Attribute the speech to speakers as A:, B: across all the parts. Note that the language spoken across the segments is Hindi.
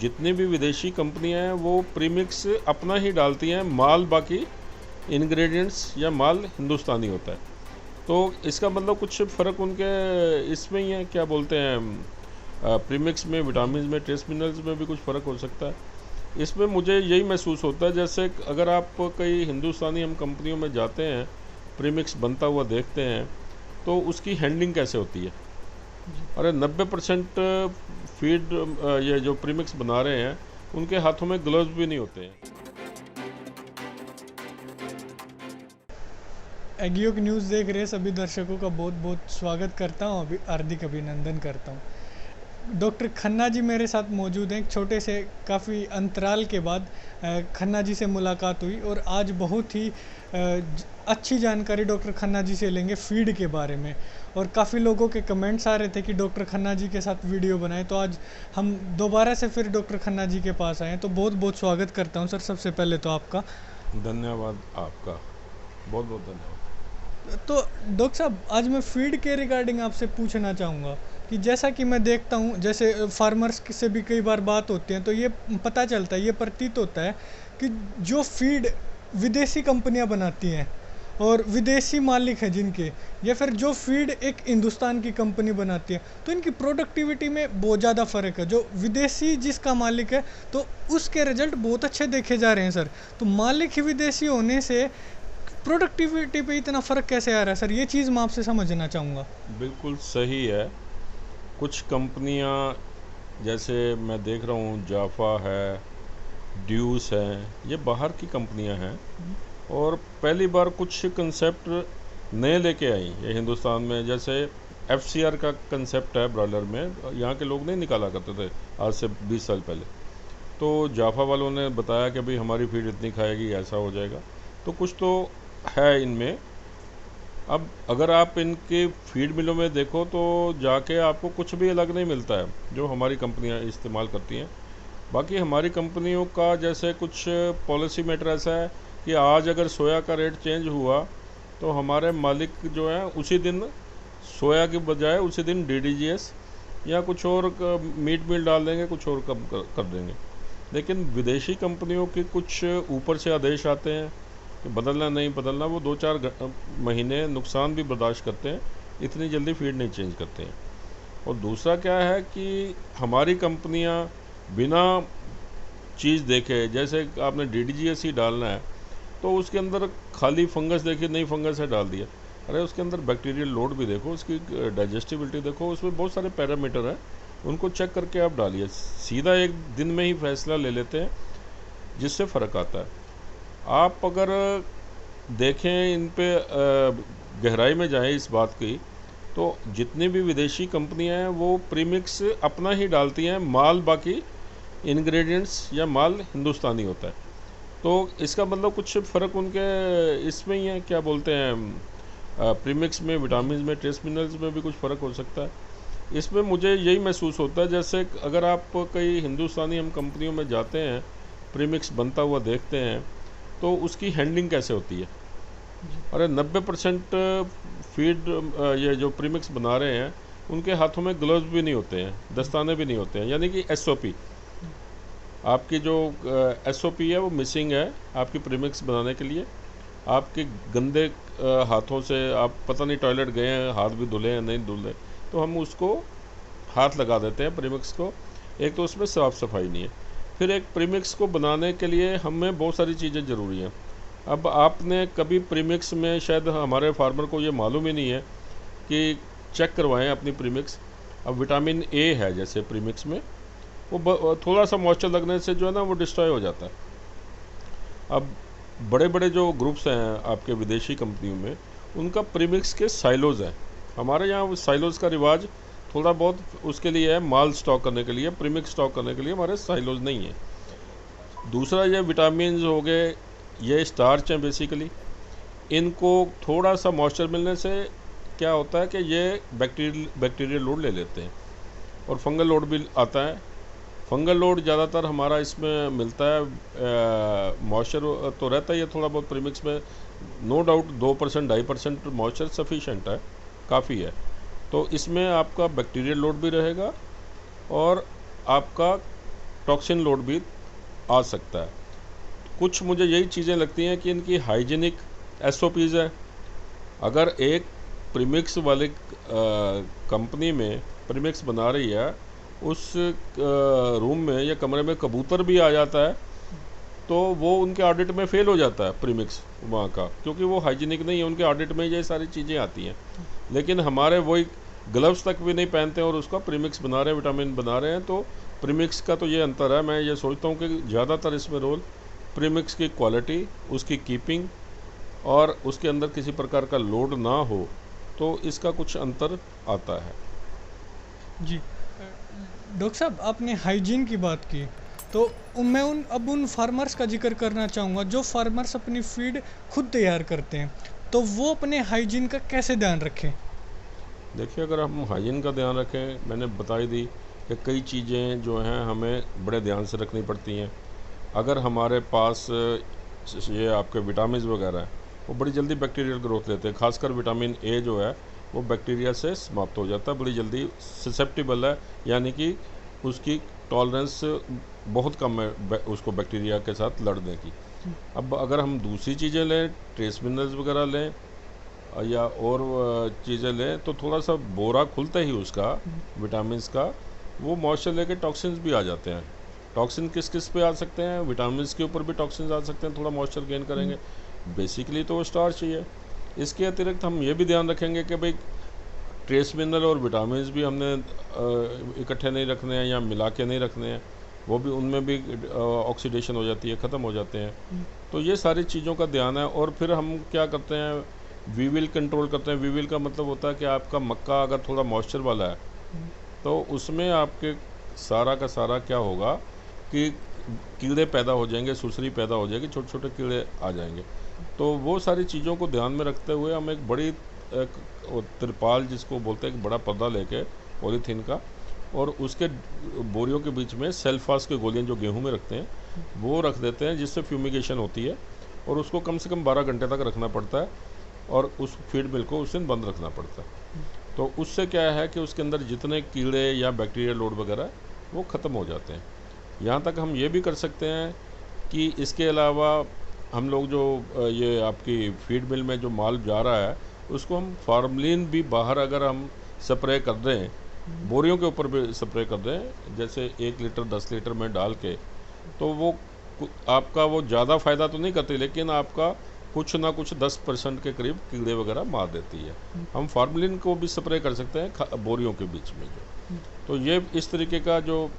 A: जितनी भी विदेशी कंपनियां हैं वो प्रीमिक्स अपना ही डालती हैं, माल बाकी इंग्रेडिएंट्स या माल हिंदुस्तानी होता है। तो इसका मतलब कुछ फ़र्क उनके इसमें ही है, क्या बोलते हैं, प्रीमिक्स में, विटामिन में, ट्रेस मिनरल्स में भी कुछ फ़र्क हो सकता है। इसमें मुझे यही महसूस होता है जैसे अगर आप कई हिंदुस्तानी हम कंपनियों में जाते हैं, प्रीमिक्स बनता हुआ देखते हैं, तो उसकी हैंडलिंग कैसे होती है। अरे 90% फीड ये जो प्रीमिक्स बना रहे हैं उनके हाथों में ग्लव्स भी नहीं होते हैं।
B: एगियो की न्यूज़ देख रहे सभी दर्शकों का बहुत बहुत स्वागत करता हूँ, अभी हार्दिक अभिनंदन करता हूँ। डॉक्टर खन्ना जी मेरे साथ मौजूद हैं। एक छोटे से काफ़ी अंतराल के बाद खन्ना जी से मुलाकात हुई और आज बहुत ही अच्छी जानकारी डॉक्टर खन्ना जी से लेंगे फीड के बारे में। और काफ़ी लोगों के कमेंट्स आ रहे थे कि डॉक्टर खन्ना जी के साथ वीडियो बनाए, तो आज हम दोबारा से फिर डॉक्टर खन्ना जी के पास आए हैं। तो बहुत बहुत स्वागत करता हूँ सर, सबसे पहले तो आपका।
A: धन्यवाद आपका, बहुत बहुत धन्यवाद।
B: तो डॉक्टर साहब, आज मैं फीड के रिगार्डिंग आपसे पूछना चाहूँगा कि जैसा कि मैं देखता हूँ, जैसे फार्मर्स से भी कई बार बात होती है, तो ये पता चलता है, ये प्रतीत होता है कि जो फीड विदेशी कंपनियां बनाती हैं और विदेशी मालिक हैं जिनके, या फिर जो फीड एक हिंदुस्तान की कंपनी बनाती है, तो इनकी प्रोडक्टिविटी में बहुत ज़्यादा फ़र्क है। जो विदेशी जिसका मालिक है तो उसके रिजल्ट बहुत अच्छे देखे जा रहे हैं सर। तो मालिक ही विदेशी होने से प्रोडक्टिविटी पे इतना फ़र्क कैसे आ रहा है सर? ये चीज़ मैं आपसे समझना चाहूँगा।
A: बिल्कुल सही है। कुछ कंपनियां, जैसे मैं देख रहा हूँ जाफा है, ड्यूस है, ये बाहर की कंपनियां हैं और पहली बार कुछ कंसेप्ट नए लेके आई ये हिंदुस्तान में। जैसे एफसीआर का कंसेप्ट है ब्रॉयलर में, यहाँ के लोग नहीं निकाला करते थे आज से 20 साल पहले। तो जाफा वालों ने बताया कि भाई हमारी फीड इतनी खाएगी, ऐसा हो जाएगा। तो कुछ तो है इनमें। अब अगर आप इनके फीड मिलों में देखो तो जाके आपको कुछ भी अलग नहीं मिलता है जो हमारी कंपनियां इस्तेमाल करती हैं। बाकी हमारी कंपनियों का जैसे कुछ पॉलिसी मैटर ऐसा है कि आज अगर सोया का रेट चेंज हुआ तो हमारे मालिक जो है उसी दिन सोया के बजाय उसी दिन डीडीजीएस या कुछ और मीट मील डाल देंगे, कुछ और कम कर देंगे। लेकिन विदेशी कंपनियों के कुछ ऊपर से आदेश आते हैं कि बदलना नहीं बदलना, वो 2-4 महीने नुकसान भी बर्दाश्त करते हैं, इतनी जल्दी फीड नहीं चेंज करते हैं। और दूसरा क्या है कि हमारी कंपनियां बिना चीज़ देखे, जैसे आपने डीडीजीएस ही डालना है तो उसके अंदर खाली फंगस देखिए, नहीं फंगस है डाल दिया। अरे उसके अंदर बैक्टीरियल लोड भी देखो, उसकी डाइजेस्टिबिलिटी देखो, उसमें बहुत सारे पैरामीटर हैं, उनको चेक करके आप डालिए। सीधा एक दिन में ही फैसला ले लेते हैं जिससे फ़र्क आता है। आप अगर देखें इन पे गहराई में जाएं इस बात की, तो जितनी भी विदेशी कंपनियां हैं वो प्रीमिक्स अपना ही डालती हैं, माल बाकी इंग्रेडिएंट्स या माल हिंदुस्तानी होता है। तो इसका मतलब कुछ फ़र्क उनके इसमें ही है, क्या बोलते हैं, प्रीमिक्स में, विटामिन में, ट्रेस मिनरल्स में भी कुछ फ़र्क हो सकता है। इसमें मुझे यही महसूस होता है जैसे अगर आप कई हिंदुस्तानी हम कंपनियों में जाते हैं, प्रीमिक्स बनता हुआ देखते हैं, तो उसकी हैंडलिंग कैसे होती है। अरे 90% फीड ये जो प्रीमिक्स बना रहे हैं उनके हाथों में ग्लव्स भी नहीं होते हैं, दस्ताने भी नहीं होते हैं, यानी कि एसओपी, आपकी जो एसओपी है वो मिसिंग है आपकी प्रीमिक्स बनाने के लिए। आपके गंदे हाथों से आप पता नहीं टॉयलेट गए हैं, हाथ भी धुले हैं नहीं धुले, तो हम उसको हाथ लगा देते हैं प्रीमिक्स को। एक तो उसमें साफ़ सफाई नहीं है, फिर एक प्रीमिक्स को बनाने के लिए हमें बहुत सारी चीज़ें ज़रूरी हैं। अब आपने कभी प्रीमिक्स में, शायद हमारे फार्मर को ये मालूम ही नहीं है कि चेक करवाएं अपनी प्रीमिक्स। अब विटामिन ए है जैसे प्रीमिक्स में, वो थोड़ा सा मॉइस्चर लगने से जो है ना वो डिस्ट्रॉय हो जाता है। अब बड़े बड़े जो ग्रुप्स हैं आपके विदेशी कंपनियों में, उनका प्रीमिक्स के साइलोज़ हैं। हमारे यहाँ साइलोज़ का रिवाज थोड़ा बहुत उसके लिए है, माल स्टॉक करने के लिए, प्रीमिक्स स्टॉक करने के लिए हमारे साइलोज़ नहीं है। दूसरा ये विटामिन हो गए, ये स्टार्च हैं बेसिकली, इनको थोड़ा सा मॉइस्चर मिलने से क्या होता है कि ये बैक्टीरियल लोड ले लेते हैं और फंगल लोड भी आता है। फंगल लोड ज़्यादातर हमारा इसमें मिलता है, मॉइस्चर तो रहता ही है थोड़ा बहुत प्रीमिक्स में, नो डाउट 2% 2.5% मॉइस्चर सफिशेंट है, काफ़ी है। तो इसमें आपका बैक्टीरियल लोड भी रहेगा और आपका टॉक्सिन लोड भी आ सकता है। कुछ मुझे यही चीज़ें लगती हैं कि इनकी हाइजीनिक एसओपीज़ है। अगर एक प्रीमिक्स वाले कंपनी में प्रीमिक्स बना रही है, उस रूम में या कमरे में कबूतर भी आ जाता है तो वो उनके ऑडिट में फ़ेल हो जाता है प्रीमिक्स वहाँ का, क्योंकि वो हाइजीनिक नहीं है। उनके ऑडिट में ये सारी चीज़ें आती हैं। लेकिन हमारे वही ग्लव्स तक भी नहीं पहनते और उसका प्रीमिक्स बना रहे हैं, विटामिन बना रहे हैं। तो प्रीमिक्स का तो ये अंतर है। मैं ये सोचता हूँ कि ज़्यादातर इसमें रोल प्रीमिक्स की क्वालिटी, उसकी कीपिंग और उसके अंदर किसी प्रकार का लोड ना हो, तो इसका कुछ अंतर आता है।
B: जी। डॉक्टर साहब, आपने हाइजीन की बात की, तो मैं उन फार्मर्स का जिक्र करना चाहूँगा जो फार्मर्स अपनी फीड खुद तैयार करते हैं, तो वो अपने हाइजीन का कैसे ध्यान रखें?
A: देखिए, अगर हम हाइजीन का ध्यान रखें, मैंने बताई दी कि कई चीज़ें जो हैं हमें बड़े ध्यान से रखनी पड़ती हैं। अगर हमारे पास ये आपके विटामिन वगैरह हैं, वो बड़ी जल्दी बैक्टीरियल ग्रोथ लेते हैं। खासकर विटामिन ए जो है वो बैक्टीरिया से समाप्त हो जाता है, बड़ी जल्दी ससेप्टिबल है, यानी कि उसकी टॉलरेंस बहुत कम है उसको बैक्टीरिया के साथ लड़ने की। अब अगर हम दूसरी चीज़ें लें, ट्रेस मिनरल्स वगैरह लें या और चीज़ें लें, तो थोड़ा सा बोरा खुलते ही उसका विटामिन्स का वो मॉइस्चर लेके टॉक्सिन्स भी आ जाते हैं। टॉक्सिन किस किस पे आ सकते हैं? विटामिन्स के ऊपर भी टॉक्सिन्स आ सकते हैं, थोड़ा मॉइस्चर गेन करेंगे। बेसिकली तो वो स्टार्च चाहिए। इसके अतिरिक्त हम ये भी ध्यान रखेंगे कि भाई ट्रेस मिनरल और विटामिन्स भी हमने इकट्ठे नहीं रखने हैं या मिला के नहीं रखने हैं। वो भी, उनमें भी ऑक्सीडेशन हो जाती है, ख़त्म हो जाते हैं। तो ये सारी चीज़ों का ध्यान है। और फिर हम क्या करते हैं, वीविल कंट्रोल करते हैं। वीविल का मतलब होता है कि आपका मक्का अगर थोड़ा मॉइस्चर वाला है तो उसमें आपके सारा का सारा क्या होगा कि कीड़े पैदा हो जाएंगे, सुसरी पैदा हो जाएगी, छोटे छोटे कीड़े आ जाएंगे। तो वो सारी चीज़ों को ध्यान में रखते हुए हम एक बड़ी तिरपाल जिसको बोलते हैं, एक बड़ा पर्दा लेके पॉलीथीन का, और उसके बोरियों के बीच में सेल्फास की गोलियां जो गेहूं में रखते हैं वो रख देते हैं, जिससे फ्यूमिगेशन होती है। और उसको कम से कम 12 घंटे तक रखना पड़ता है और उस फीड मिल को उस दिन बंद रखना पड़ता है। तो उससे क्या है कि उसके अंदर जितने कीड़े या बैक्टीरिया लोड वगैरह वो ख़त्म हो जाते हैं। यहाँ तक हम ये भी कर सकते हैं कि इसके अलावा हम लोग जो ये आपकी फीड मिल में जो माल जा रहा है उसको हम फार्मलिन भी बाहर अगर हम स्प्रे कर दें, बोरियों के ऊपर भी स्प्रे कर दें, जैसे 1 लीटर 10 लीटर में डाल के, तो वो आपका वो ज़्यादा फ़ायदा तो नहीं करती, लेकिन आपका कुछ ना कुछ 10% के करीब कीड़े वगैरह मार देती है। हम फार्मलिन को भी स्प्रे कर सकते हैं बोरियों के बीच में जो। तो ये इस तरीके का जो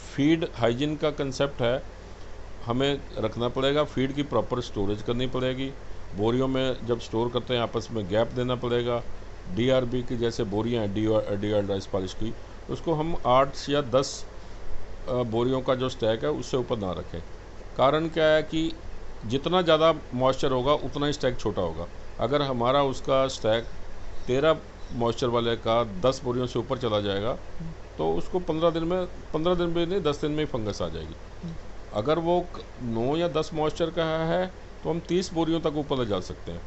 A: फीड हाइजीन का कंसेप्ट है हमें रखना पड़ेगा। फीड की प्रॉपर स्टोरेज करनी पड़ेगी। बोरियों में जब स्टोर करते हैं आपस में गैप देना पड़ेगा। डीआरबी की जैसे बोरियां हैं, डीआर राइस पॉलिश की, उसको हम 8 या 10 बोरियों का जो स्टैक है उससे ऊपर ना रखें। कारण क्या है कि जितना ज़्यादा मॉइस्चर होगा उतना ही स्टैक छोटा होगा। अगर हमारा उसका स्टैक 13 मॉइस्चर वाले का 10 बोरियों से ऊपर चला जाएगा तो उसको 15 दिन में नहीं, 10 दिन में ही फंगस आ जाएगी। अगर वो 9 या 10 मॉइस्चर का है तो हम 30 बोरियों तक ऊपर ले जा सकते हैं।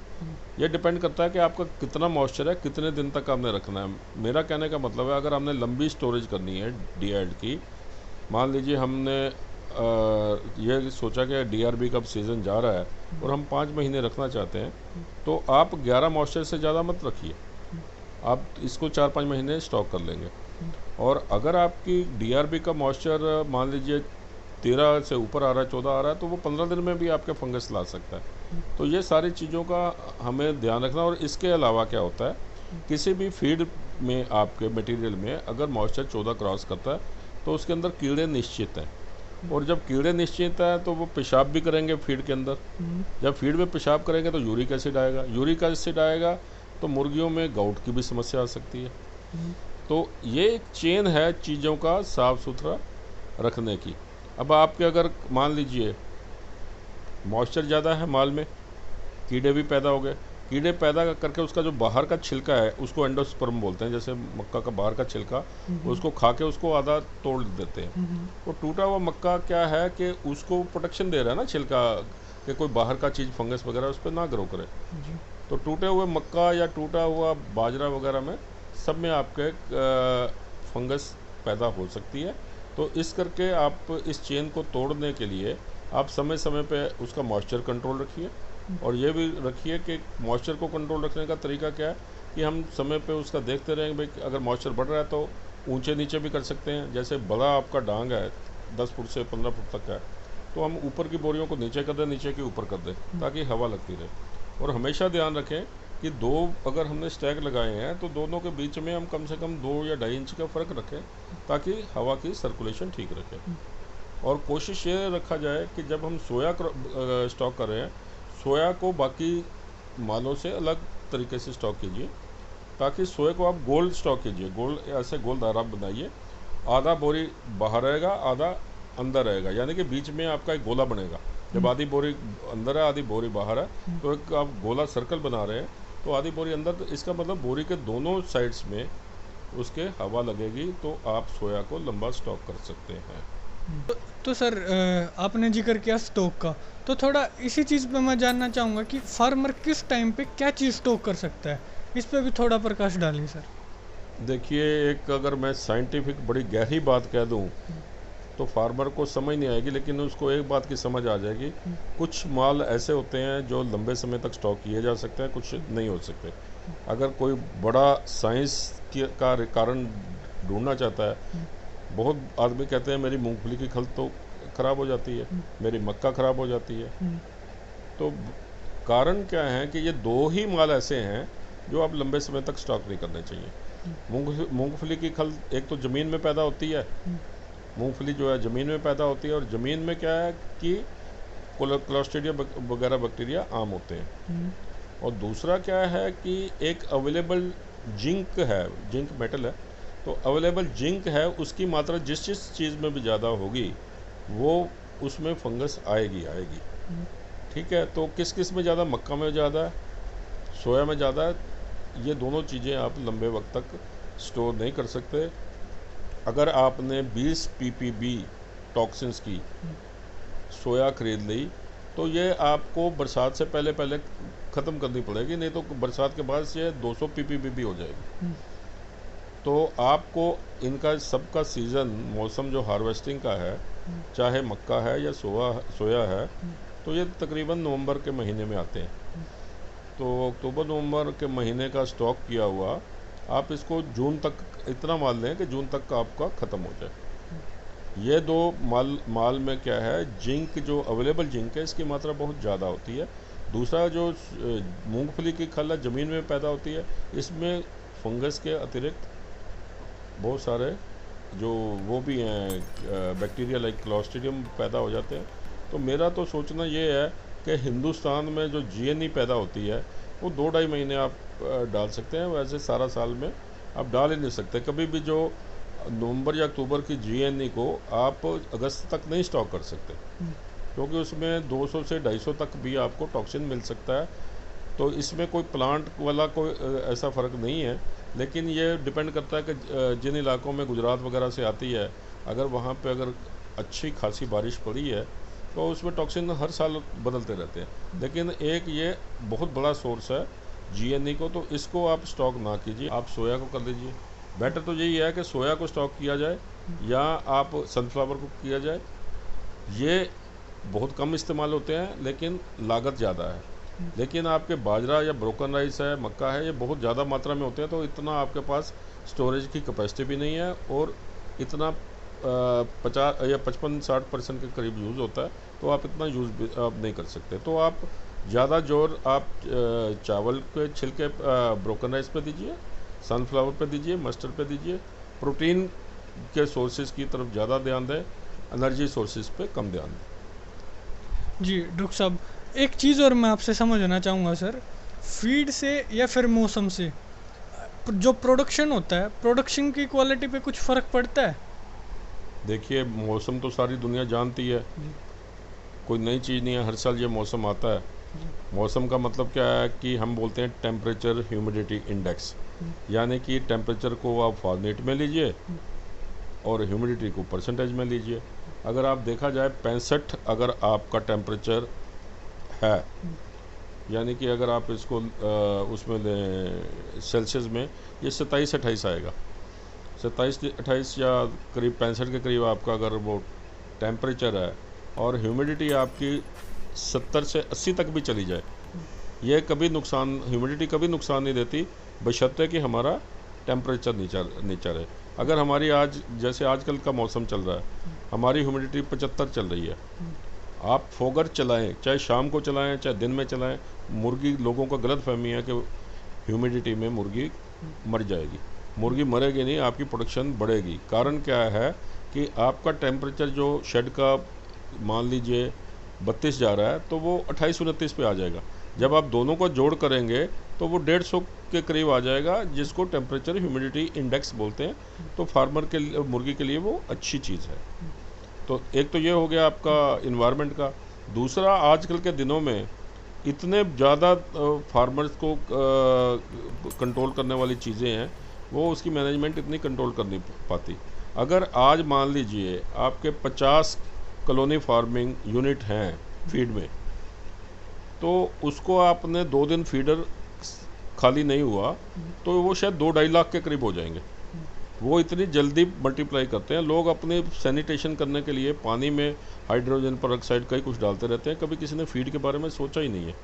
A: ये डिपेंड करता है कि आपका कितना मॉइस्चर है, कितने दिन तक आपने रखना है। मेरा कहने का मतलब है, अगर हमने लंबी स्टोरेज करनी है डीआईड की, मान लीजिए हमने ये सोचा कि डीआरबी का सीज़न जा रहा है और हम 5 महीने रखना चाहते हैं, तो आप 11 मॉइस्चर से ज़्यादा मत रखिए। आप इसको 4-5 महीने स्टॉक कर लेंगे। और अगर आपकी डीआरबी का मॉइस्चर मान लीजिए 13 से ऊपर आ रहा है, 14 आ रहा है, तो वो 15 दिन में भी आपके फंगस ला सकता है। तो ये सारी चीज़ों का हमें ध्यान रखना। और इसके अलावा क्या होता है, किसी भी फीड में आपके मटेरियल में अगर मॉइस्चर 14 क्रॉस करता है तो उसके अंदर कीड़े निश्चित हैं। और जब कीड़े निश्चित हैं तो वो पेशाब भी करेंगे फीड के अंदर। जब फीड में पेशाब करेंगे तो यूरिक एसिड आएगा। यूरिक एसिड आएगा तो मुर्गियों में गाउट की भी समस्या आ सकती है। तो ये एक चेन है चीज़ों का साफ़ सुथरा रखने की। अब आपके अगर मान लीजिए मॉइस्चर ज़्यादा है माल में, कीड़े भी पैदा हो गए, कीड़े पैदा करके उसका जो बाहर का छिलका है उसको एंडोस्पर्म बोलते हैं, जैसे मक्का का बाहर का छिलका, उसको खा के उसको आधा तोड़ देते हैं। वो टूटा हुआ मक्का क्या है कि उसको प्रोटेक्शन दे रहा है ना छिलका, कि कोई बाहर का चीज़ फंगस वगैरह उस पर ना ग्रो करे। तो टूटे हुए मक्का या टूटा हुआ बाजरा वगैरह में सब में आपके फंगस पैदा हो सकती है। तो इस करके आप इस चेन को तोड़ने के लिए आप समय समय पे उसका मॉइस्चर कंट्रोल रखिए, और ये भी रखिए कि मॉइस्चर को कंट्रोल रखने का तरीका क्या है कि हम समय पे उसका देखते रहें भाई, अगर मॉइस्चर बढ़ रहा है तो ऊंचे नीचे भी कर सकते हैं। जैसे बड़ा आपका डांग है 10 फुट से 15 फुट तक का है, तो हम ऊपर की बोरियों को नीचे कर दें, नीचे की ऊपर कर दें, ताकि हवा लगती रहे। और हमेशा ध्यान रखें कि दो अगर हमने स्टैक लगाए हैं तो दोनों के बीच में हम कम से कम 2 या 2.5 इंच का फ़र्क रखें, ताकि हवा की सर्कुलेशन ठीक रखे। और कोशिश ये रखा जाए कि जब हम सोया स्टॉक कर रहे हैं, सोया को बाकी मालों से अलग तरीके से स्टॉक कीजिए, ताकि सोए को आप गोल स्टॉक कीजिए, गोल ऐसे गोल दायरा बनाइए। आधा बोरी बाहर रहेगा, आधा अंदर रहेगा, यानी कि बीच में आपका एक गोला बनेगा। जब आधी बोरी अंदर है, आधी बोरी बाहर है, तो एक आप गोला सर्कल बना रहे हैं, तो आधी बोरी अंदर, तो इसका मतलब बोरी के दोनों साइड्स में उसके हवा लगेगी, तो आप सोया को लंबा स्टॉक कर सकते हैं।
B: तो सर आपने जिक्र किया स्टॉक का, तो थोड़ा इसी चीज़ पे मैं जानना चाहूँगा कि फार्मर किस टाइम पे क्या चीज़ स्टॉक कर सकता है, इस पे भी थोड़ा प्रकाश डालिए सर।
A: देखिए, एक अगर मैं साइंटिफिक बड़ी गहरी बात कह दूं तो फार्मर को समझ नहीं आएगी, लेकिन उसको एक बात की समझ आ जाएगी। कुछ माल ऐसे होते हैं जो लंबे समय तक स्टॉक किए जा सकते हैं, कुछ नहीं हो सकते। अगर कोई बड़ा साइंस का कारण ढूंढना चाहता है, बहुत आदमी कहते हैं मेरी मूंगफली की खल तो ख़राब हो जाती है, मेरी मक्का ख़राब हो जाती है। तो कारण क्या है कि ये दो ही माल ऐसे हैं जो आप लंबे समय तक स्टॉक नहीं करने चाहिए। मूंगफली की खल एक तो ज़मीन में पैदा होती है, मूंगफली जो है ज़मीन में पैदा होती है, और ज़मीन में क्या है कि क्लोस्ट्रीडियम वगैरह बैक्टीरिया आम होते हैं। और दूसरा क्या है कि एक अवेलेबल जिंक है, जिंक मेटल है, तो अवेलेबल जिंक है, उसकी मात्रा जिस जिस चीज़ में भी ज़्यादा होगी वो उसमें फंगस आएगी आएगी। ठीक है, तो किस किस में ज़्यादा, मक्का में ज़्यादा है, सोया में ज़्यादा है। ये दोनों चीज़ें आप लंबे वक्त तक स्टोर नहीं कर सकते। अगर आपने 20 ppb टॉक्सिन्स की सोया खरीद ली, तो ये आपको बरसात से पहले पहले ख़त्म करनी पड़ेगी, नहीं तो बरसात के बाद ये 200 ppb भी हो जाएगी। तो आपको इनका सबका सीज़न, मौसम जो हार्वेस्टिंग का है, चाहे मक्का है या सोया है, तो ये तकरीबन नवंबर के महीने में आते हैं। तो अक्टूबर नवंबर के महीने का स्टॉक किया हुआ आप इसको जून तक इतना माल लें कि जून तक का आपका ख़त्म हो जाए। ये दो माल में क्या है, जिंक जो अवेलेबल जिंक है इसकी मात्रा बहुत ज़्यादा होती है। दूसरा जो मूंगफली की खल है ज़मीन में पैदा होती है, इसमें फंगस के अतिरिक्त बहुत सारे जो वो भी हैं बैक्टीरिया लाइक क्लोस्ट्रीडियम पैदा हो जाते हैं। तो मेरा तो सोचना ये है कि हिंदुस्तान में जो GNE पैदा होती है वो 2-2.5 महीने आप डाल सकते हैं, वैसे सारा साल में आप डाल ही नहीं सकते। कभी भी जो नवंबर या अक्टूबर की GNE को आप अगस्त तक नहीं स्टॉक कर सकते, क्योंकि उसमें 200 से 250 तक भी आपको टॉक्सिन मिल सकता है। तो इसमें कोई प्लांट वाला कोई ऐसा फ़र्क नहीं है, लेकिन ये डिपेंड करता है कि जिन इलाकों में गुजरात वगैरह से आती है, अगर वहाँ पे अगर अच्छी खासी बारिश पड़ी है तो उसमें टॉक्सिन हर साल बदलते रहते हैं। लेकिन एक ये बहुत बड़ा सोर्स है GNE को, तो इसको आप स्टॉक ना कीजिए, आप सोया को कर लीजिए। बेटर तो यही है कि सोया को स्टॉक किया जाए या आप सनफ्लावर को किया जाए। ये बहुत कम इस्तेमाल होते हैं लेकिन लागत ज़्यादा है। लेकिन आपके बाजरा या ब्रोकन राइस है, मक्का है, ये बहुत ज़्यादा मात्रा में होते हैं, तो इतना आपके पास स्टोरेज की कैपेसिटी भी नहीं है, और इतना 50 या 55-60% के करीब यूज़ होता है, तो आप इतना यूज़ भी आप नहीं कर सकते। तो आप ज़्यादा जोर आप चावल के छिलके ब्रोकन राइस पे दीजिए, सनफ्लावर पे दीजिए, मस्टर्ड पे दीजिए। प्रोटीन के सोर्सेज की तरफ ज़्यादा ध्यान दें, एनर्जी सोर्सेज पे कम ध्यान दें।
B: जी डॉक्टर साहब, एक चीज़ और मैं आपसे समझना चाहूँगा सर, फीड से या फिर मौसम से जो प्रोडक्शन होता है, प्रोडक्शन की क्वालिटी पे कुछ फ़र्क पड़ता है?
A: देखिए, मौसम तो सारी दुनिया जानती है, कोई नई चीज़ नहीं है, हर साल ये मौसम आता है। मौसम का मतलब क्या है कि हम बोलते हैं टेम्परेचर ह्यूमिडिटी इंडेक्स, यानी कि टेम्परेचर को आप फॉरनेट में लीजिए और ह्यूमिडिटी को परसेंटेज में लीजिए। अगर आप देखा जाए 65 अगर आपका टेम्परेचर है, यानी कि अगर आप इसको उसमें लें सेल्सियस में, ये 27-28 आएगा। 27-28 या करीब 65 के करीब आपका अगर वो टेम्परेचर है और ह्यूमिडिटी आपकी 70 से 80 तक भी चली जाए, ये कभी नुकसान, ह्यूमिडिटी कभी नुकसान नहीं देती, बशर्ते कि हमारा टेम्परेचर नीचा रहे। अगर हमारी आज जैसे आजकल का मौसम चल रहा है, हमारी ह्यूमिडिटी 75 चल रही है, आप फोगर चलाएं, चाहे शाम को चलाएं चाहे दिन में चलाएं, मुर्गी, लोगों का गलत फहमी है कि ह्यूमिडिटी में मुर्गी मर जाएगी। मुर्गी मरेगी नहीं, आपकी प्रोडक्शन बढ़ेगी। कारण क्या है कि आपका टेम्परेचर जो शेड का मान लीजिए 32 जा रहा है, तो वो 28-29 पे आ जाएगा। जब आप दोनों को जोड़ करेंगे तो वो 150 के करीब आ जाएगा, जिसको टेम्परेचर ह्यूमिडिटी इंडेक्स बोलते हैं। तो फार्मर के लिए, मुर्गी के लिए वो अच्छी चीज़ है। तो एक तो ये हो गया आपका इन्वायरमेंट का। दूसरा, आजकल के दिनों में इतने ज़्यादा फार्मर्स को कंट्रोल करने वाली चीज़ें हैं, वो उसकी मैनेजमेंट इतनी कंट्रोल कर नहीं पाती। अगर आज मान लीजिए आपके 50 कॉलोनी फार्मिंग यूनिट हैं फीड में, तो उसको आपने 2 दिन फीडर खाली नहीं हुआ तो वो शायद 2-2.5 लाख के करीब हो जाएंगे। वो इतनी जल्दी मल्टीप्लाई करते हैं। लोग अपने सैनिटेशन करने के लिए पानी में हाइड्रोजन पेरोक्साइड का ही कुछ डालते रहते हैं, कभी किसी ने फीड के बारे में सोचा ही नहीं है।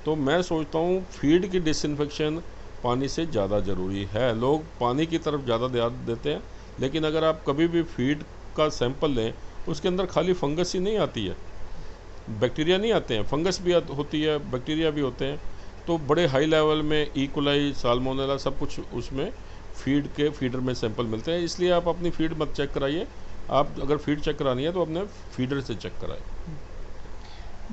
A: तो मैं सोचता हूँ फीड की डिसइंफेक्शन पानी से ज़्यादा ज़रूरी है। लोग पानी की तरफ ज़्यादा ध्यान देते हैं, लेकिन अगर आप कभी भी फीड का सैंपल लें, उसके अंदर खाली फंगस ही नहीं आती है, बैक्टीरिया नहीं आते हैं, फंगस भी होती है, बैक्टीरिया भी होते हैं। तो बड़े हाई लेवल में ई कोलाई, साल्मोनेला, सब कुछ उसमें फीडर में सैंपल मिलते हैं। इसलिए आप अपनी फीड मत चेक कराइए। आप अगर फीड चेक करानी है तो अपने फीडर से चेक कराइए।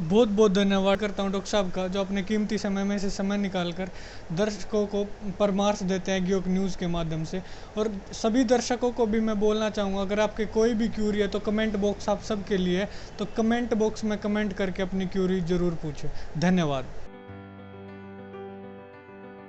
B: बहुत बहुत धन्यवाद करता हूँ डॉक्टर साहब का, जो अपने कीमती समय में से समय निकाल कर दर्शकों को परामर्श देते हैं गियोग न्यूज़ के माध्यम से। और सभी दर्शकों को भी मैं बोलना चाहूँगा, अगर आपके कोई भी क्यूरी है तो कमेंट बॉक्स आप सबके लिए है, तो कमेंट बॉक्स में कमेंट करके अपनी क्यूरी ज़रूर पूछें। धन्यवाद।